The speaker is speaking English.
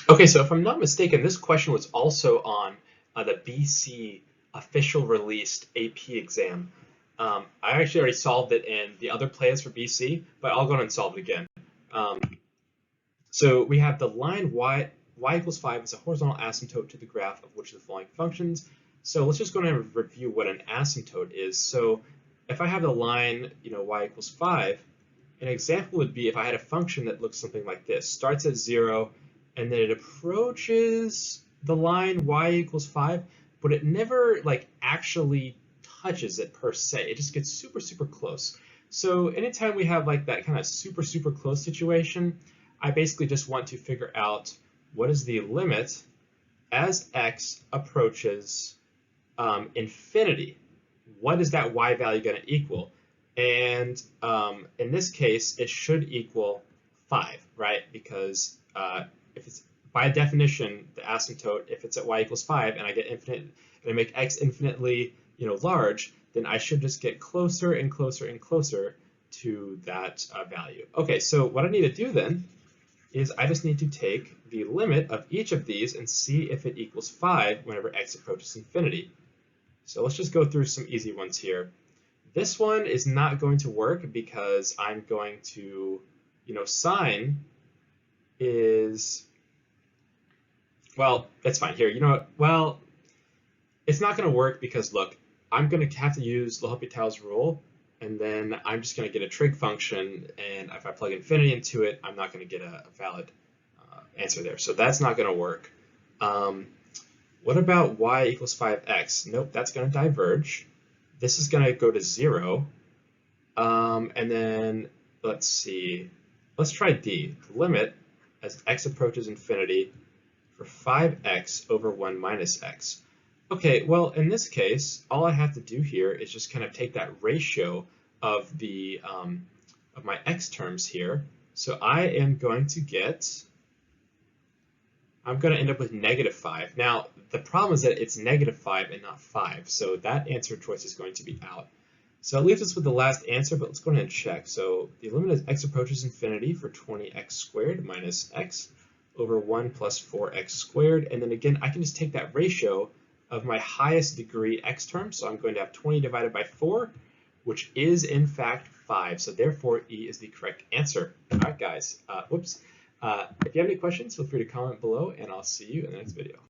Okay, so if I'm not mistaken, this question was also on the BC official released AP exam. I actually already solved it in the other plays for BC, but I'll go and solve it again. Um, so we have the line y equals 5 is a horizontal asymptote to the graph of which of the following functions. So let's just go ahead and review what an asymptote is. So if I have the line, y equals 5, an example would be if I had a function that looks something like this, starts at 0, and then it approaches the line y equals 5, but it never actually touches it per se. It just gets super, super close. So anytime we have like that kind of super, super close situation, I basically just want to figure out what is the limit as x approaches infinity. What is that y value going to equal? And in this case, it should equal 5, right? Because if it's by definition the asymptote, if it's at y equals 5 and I get infinite and I make x infinitely large, then I should just get closer and closer and closer to that value. Okay, so what I need to do then is I just need to take the limit of each of these and see if it equals 5 whenever x approaches infinity. So let's just go through some easy ones here. This one is not going to work because I'm going to, sine is, well, that's fine. Here, you know what? Well, it's not going to work because, look, I'm going to have to use L'Hopital's rule, and then I'm just going to get a trig function, and if I plug infinity into it, I'm not going to get a valid answer there. So that's not going to work. What about y equals 5x? Nope, that's going to diverge. This is going to go to 0. And then let's see. Let's try D. The limit as x approaches infinity for 5x over 1 minus x. Okay, well, in this case, all I have to do here is just kind of take that ratio of the of my x terms here. So I'm going to end up with -5. Now, the problem is that it's -5 and not 5, so that answer choice is going to be out. So it leaves us with the last answer, but let's go ahead and check. So the limit as x approaches infinity for 20x squared minus x over 1 plus 4x squared. And then again, I can just take that ratio of my highest degree x term. So I'm going to have 20 divided by 4, which is in fact 5. So therefore, E is the correct answer. All right, guys. Whoops. If you have any questions, feel free to comment below, and I'll see you in the next video.